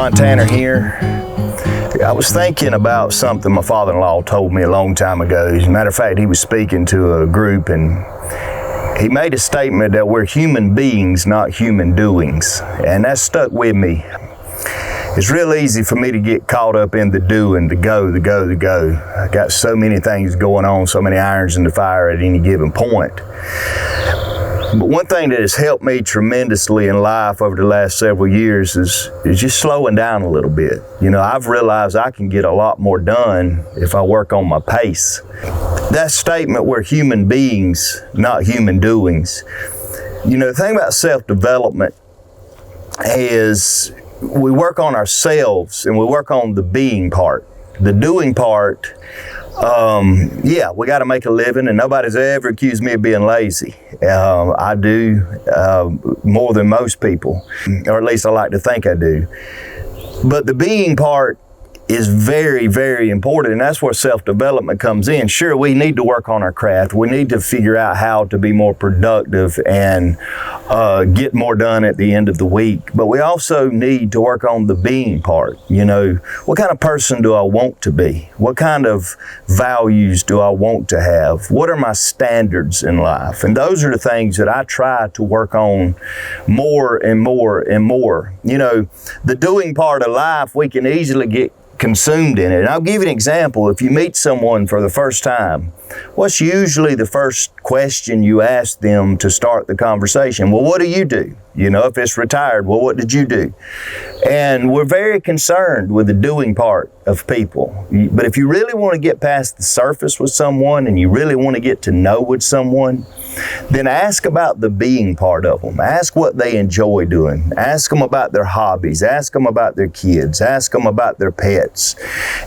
Montana here. I was thinking about something my father-in-law told me a long time ago. As a matter of fact, he was speaking to a group and he made a statement that we're human beings, not human doings. And that stuck with me. It's real easy for me to get caught up in the doing, the go. I got so many things going on, so many irons in the fire at any given point. But one thing that has helped me tremendously in life over the last several years is just slowing down a little bit. You know, I've realized I can get a lot more done if I work on my pace. That statement, we're human beings, not human doings. You know, the thing about self-development is we work on ourselves and we work on the being part. The doing part, we got to make a living, and nobody's ever accused me of being lazy. I do more than most people, or at least I like to think I do. But the being part is very, very important, and that's where self-development comes in. Sure, we need to work on our craft. We need to figure out how to be more productive and get more done at the end of the week. But we also need to work on the being part. You know, what kind of person do I want to be? What kind of values do I want to have? What are my standards in life? And those are the things that I try to work on more and more and more. You know, the doing part of life, we can easily get consumed in it. And I'll give you an example. If you meet someone for the first time, what's usually the first question you ask them to start the conversation? Well, what do you do? You know, if it's retired, well, what did you do? And we're very concerned with the doing part of people. But if you really want to get past the surface with someone and you really want to get to know with someone, then ask about the being part of them. Ask what they enjoy doing. Ask them about their hobbies. Ask them about their kids. Ask them about their pets.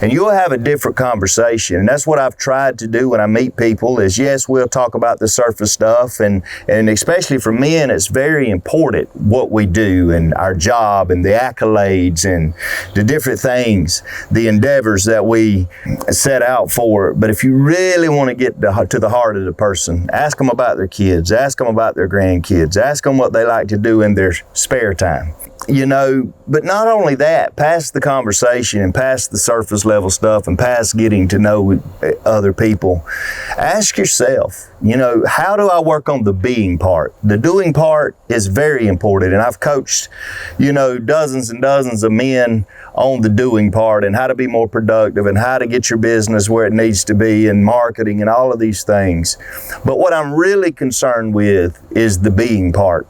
And you'll have a different conversation. And that's what I've tried to do when I meet people is, yes, we'll talk about the surface stuff. And especially for men, it's very important what we do and our job and the accolades and the different things, the endeavors that we set out for. But if you really want to get to the heart of the person, ask them about their kids, ask them about their grandkids, ask them what they like to do in their spare time. You know, but not only that, past the conversation and past the surface level stuff and past getting to know other people, ask yourself, you know, how do I work on the being part? The doing part is very important. And I've coached, you know, dozens and dozens of men on the doing part and how to be more productive and how to get your business where it needs to be and marketing and all of these things. But what I'm really concerned with is the being part.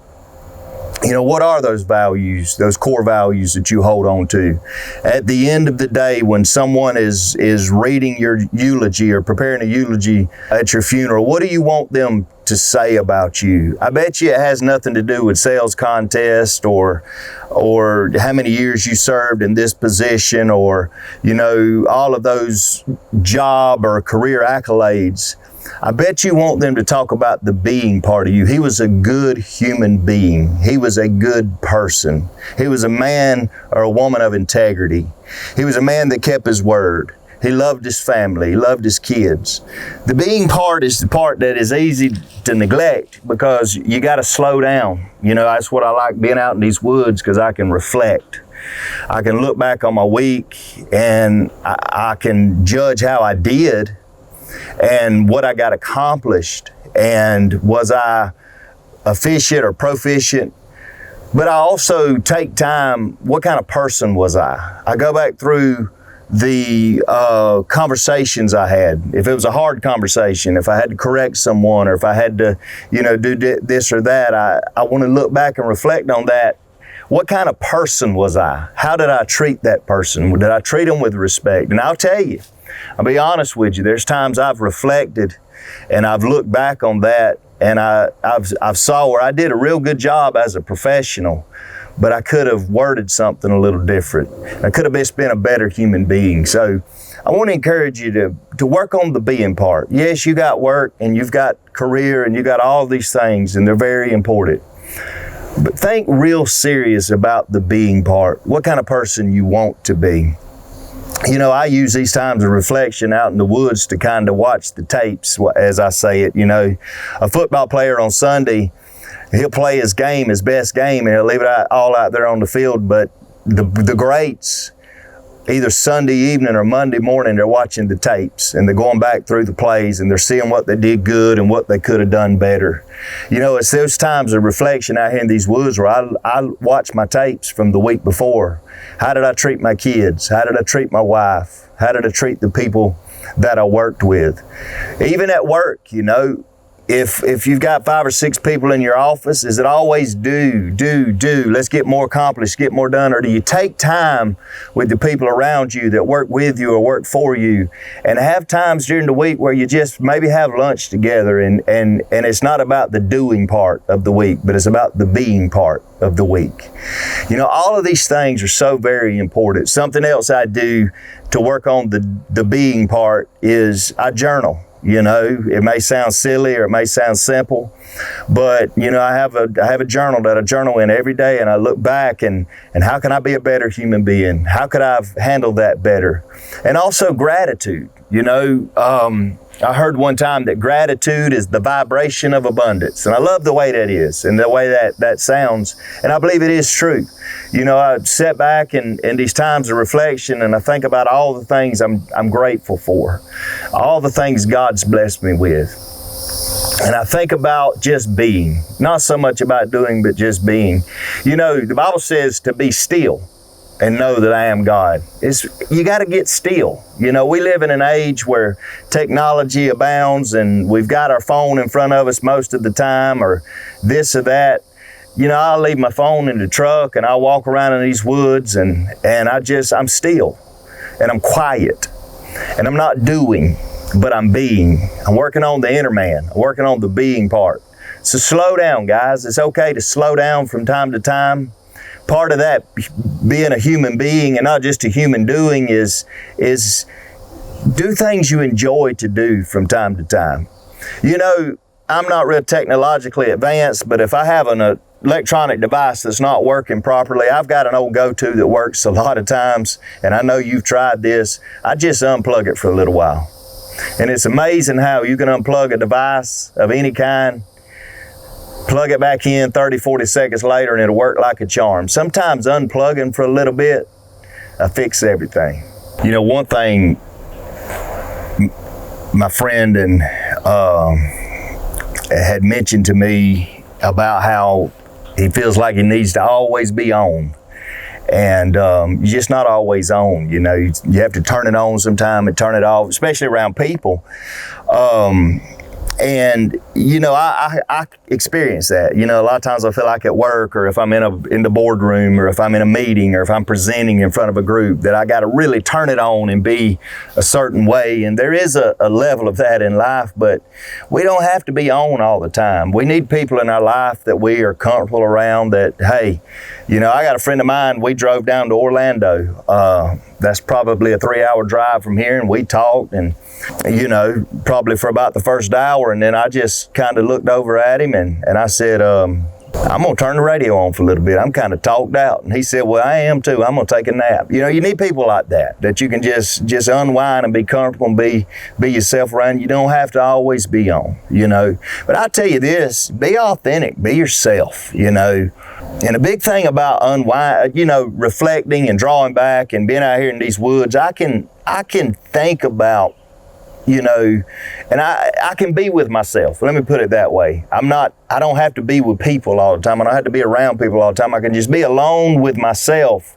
You know, what are those values, those core values that you hold on to? At the end of the day, when someone is reading your eulogy or preparing a eulogy at your funeral, what do you want them to say about you? I bet you it has nothing to do with sales contest or how many years you served in this position or, you know, all of those job or career accolades. I bet you want them to talk about the being part of you. He was a good human being. He was a good person. He was a man or a woman of integrity. He was a man that kept his word. He loved his family. He loved his kids. The being part is the part that is easy to neglect because you got to slow down. You know, that's what I like being out in these woods because I can reflect. I can look back on my week and I can judge how I did and what I got accomplished, and was I efficient or proficient? But I also take time, what kind of person was I? I go back through the conversations I had. If it was a hard conversation, if I had to correct someone, or if I had to, you know, do this or that, I want to look back and reflect on that. What kind of person was I? How did I treat that person? Did I treat them with respect? And I'll tell you, I'll be honest with you, there's times I've reflected and I've looked back on that and I've saw where I did a real good job as a professional, but I could have worded something a little different. I could have just been a better human being. So I want to encourage you to work on the being part. Yes, you got work and you've got career and you got all these things and they're very important. But think real serious about the being part. What kind of person you want to be. You know, I use these times of reflection out in the woods to kind of watch the tapes, as I say it. You know, a football player on Sunday, he'll play his game, his best game, and he'll leave it all out there on the field. But the greats, either Sunday evening or Monday morning, they're watching the tapes and they're going back through the plays and they're seeing what they did good and what they could have done better. You know, it's those times of reflection out here in these woods where I watch my tapes from the week before. How did I treat my kids? How did I treat my wife? How did I treat the people that I worked with? Even at work, you know, if you've got 5 or 6 people in your office, is it always do, let's get more accomplished, get more done? Or do you take time with the people around you that work with you or work for you and have times during the week where you just maybe have lunch together and it's not about the doing part of the week, but it's about the being part of the week. You know, all of these things are so very important. Something else I do to work on the being part is I journal. You know, it may sound silly or it may sound simple, but you know, I have a journal that I journal in every day, and I look back and how can I be a better human being? How could I have handled that better? And also gratitude. You know, I heard one time that gratitude is the vibration of abundance, and I love the way that is and the way that sounds, and I believe it is true. You know, I sit back in these times of reflection and I think about all the things I'm grateful for, all the things God's blessed me with. And I think about just being, not so much about doing, but just being. You know, the Bible says to be still and know that I am God. You got to get still. You know, we live in an age where technology abounds and we've got our phone in front of us most of the time or this or that. You know, I'll leave my phone in the truck and I'll walk around in these woods and I'm still and I'm quiet and I'm not doing, but I'm being. I'm working on the inner man. I'm working on the being part. So slow down, guys. It's okay to slow down from time to time. Part of that being a human being and not just a human doing is do things you enjoy to do from time to time. You know, I'm not real technologically advanced, but if I have an electronic device that's not working properly, I've got an old go-to that works a lot of times, and I know you've tried this. I just unplug it for a little while. And it's amazing how you can unplug a device of any kind, plug it back in 30, 40 seconds later, and it'll work like a charm. Sometimes unplugging for a little bit, I fix everything. You know, one thing my friend had mentioned to me about how he feels like he needs to always be on. And you're just not always on. You know, you have to turn it on sometime and turn it off, especially around people. And, you know, I experience that. You know, a lot of times I feel like at work or if I'm in the boardroom or if I'm in a meeting or if I'm presenting in front of a group that I got to really turn it on and be a certain way. And there is a level of that in life, but we don't have to be on all the time. We need people in our life that we are comfortable around that, hey, you know, I got a friend of mine, we drove down to Orlando. That's probably a 3-hour drive from here, and we talked and, you know, probably for about the first hour, and then I just kind of looked over at him and I said, I'm going to turn the radio on for a little bit. I'm kind of talked out. And he said, well, I am too. I'm going to take a nap. You know, you need people like that you can just unwind and be comfortable and be yourself around. You don't have to always be on, you know. But I tell you this, be authentic, be yourself, you know. And a big thing about reflecting and drawing back and being out here in these woods, I can think about, you know, and I can be with myself. Let me put it that way. I don't have to be with people all the time. I don't have to be around people all the time. I can just be alone with myself.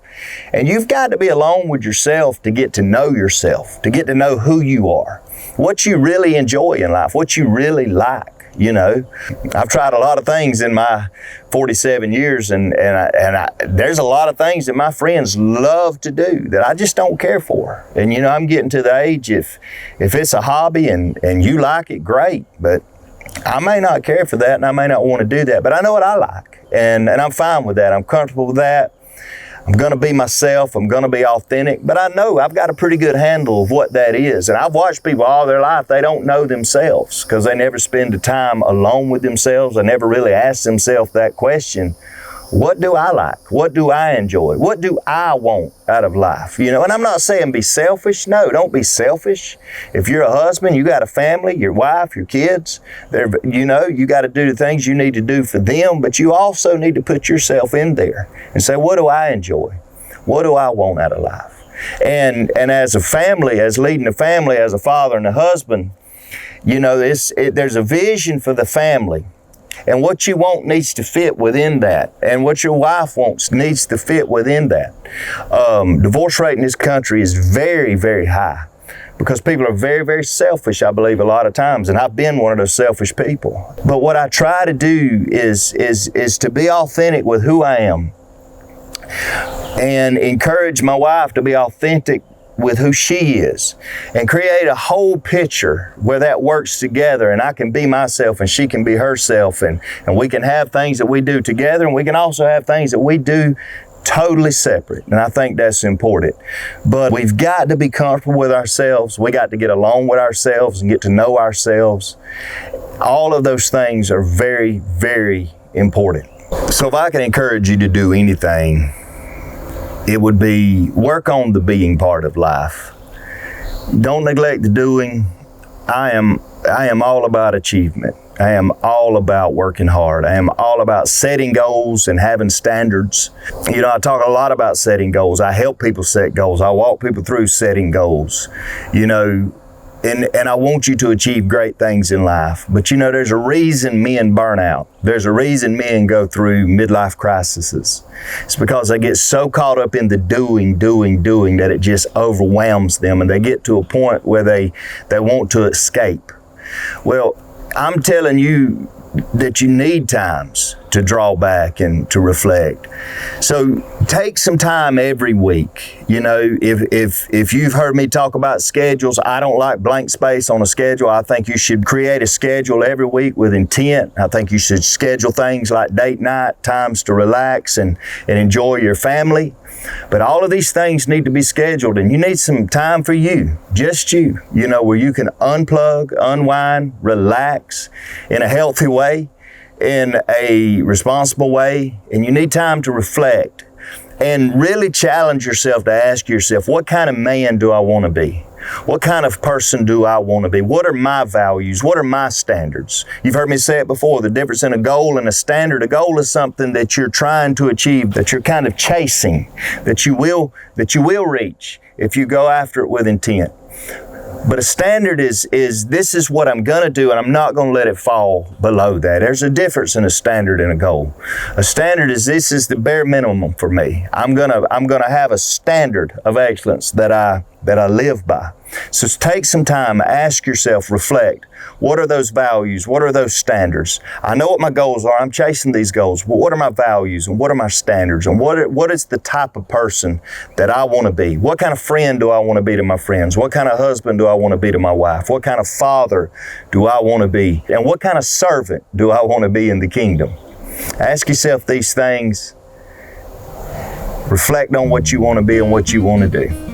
And you've got to be alone with yourself to get to know yourself, to get to know who you are, what you really enjoy in life, what you really like. You know, I've tried a lot of things in my 47 years and there's a lot of things that my friends love to do that I just don't care for. And, you know, I'm getting to the age, if it's a hobby and you like it, great. But I may not care for that and I may not want to do that. But I know what I like and I'm fine with that. I'm comfortable with that. I'm going to be myself. I'm going to be authentic. But I know I've got a pretty good handle of what that is. And I've watched people all their life, they don't know themselves because they never spend the time alone with themselves. They never really ask themselves that question. What do I like? What do I enjoy? What do I want out of life? You know, and I'm not saying be selfish. No, don't be selfish. If you're a husband, you got a family, your wife, your kids, you know, you got to do the things you need to do for them, but you also need to put yourself in there and say, what do I enjoy? What do I want out of life? And as a family, as leading a family, as a father and a husband, you know, there's a vision for the family. And what you want needs to fit within that. And what your wife wants needs to fit within that. Divorce rate in this country is very, very high because people are very, very selfish, I believe, a lot of times. And I've been one of those selfish people. But what I try to do is to be authentic with who I am and encourage my wife to be authentic with who she is and create a whole picture where that works together, and I can be myself and she can be herself, and we can have things that we do together, and we can also have things that we do totally separate. And I think that's important. But we've got to be comfortable with ourselves. We got to get along with ourselves and get to know ourselves. All of those things are very, very important. So if I can encourage you to do anything, it would be work on the being part of life. Don't neglect the doing. I am all about achievement. I am all about working hard. I am all about setting goals and having standards. You know, I talk a lot about setting goals. I help people set goals. I walk people through setting goals. You know, and I want you to achieve great things in life. But you know, there's a reason men burn out. There's a reason men go through midlife crises. It's because they get so caught up in the doing that it just overwhelms them, and they get to a point where they want to escape. Well, I'm telling you that you need times to draw back and to reflect. So take some time every week. You know, if you've heard me talk about schedules, I don't like blank space on a schedule. I think you should create a schedule every week with intent. I think you should schedule things like date night, times to relax and enjoy your family. But all of these things need to be scheduled, and you need some time for you, just you know, where you can unplug, unwind, relax in a healthy way, in a responsible way, and you need time to reflect and really challenge yourself to ask yourself, what kind of man do I want to be? What kind of person do I want to be? What are my values? What are my standards? You've heard me say it before, the difference in a goal and a standard. A goal is something that you're trying to achieve, that you're kind of chasing, that you will reach if you go after it with intent. But a standard is this is what I'm going to do, and I'm not going to let it fall below that. There's a difference in a standard and a goal. A standard is this is the bare minimum for me. I'm gonna have a standard of excellence that I live by. So take some time, ask yourself, reflect. What are those values? What are those standards? I know what my goals are. I'm chasing these goals. But what are my values and what are my standards? And what is the type of person that I want to be? What kind of friend do I want to be to my friends? What kind of husband do I want to be to my wife? What kind of father do I want to be? And what kind of servant do I want to be in the kingdom? Ask yourself these things. Reflect on what you want to be and what you want to do.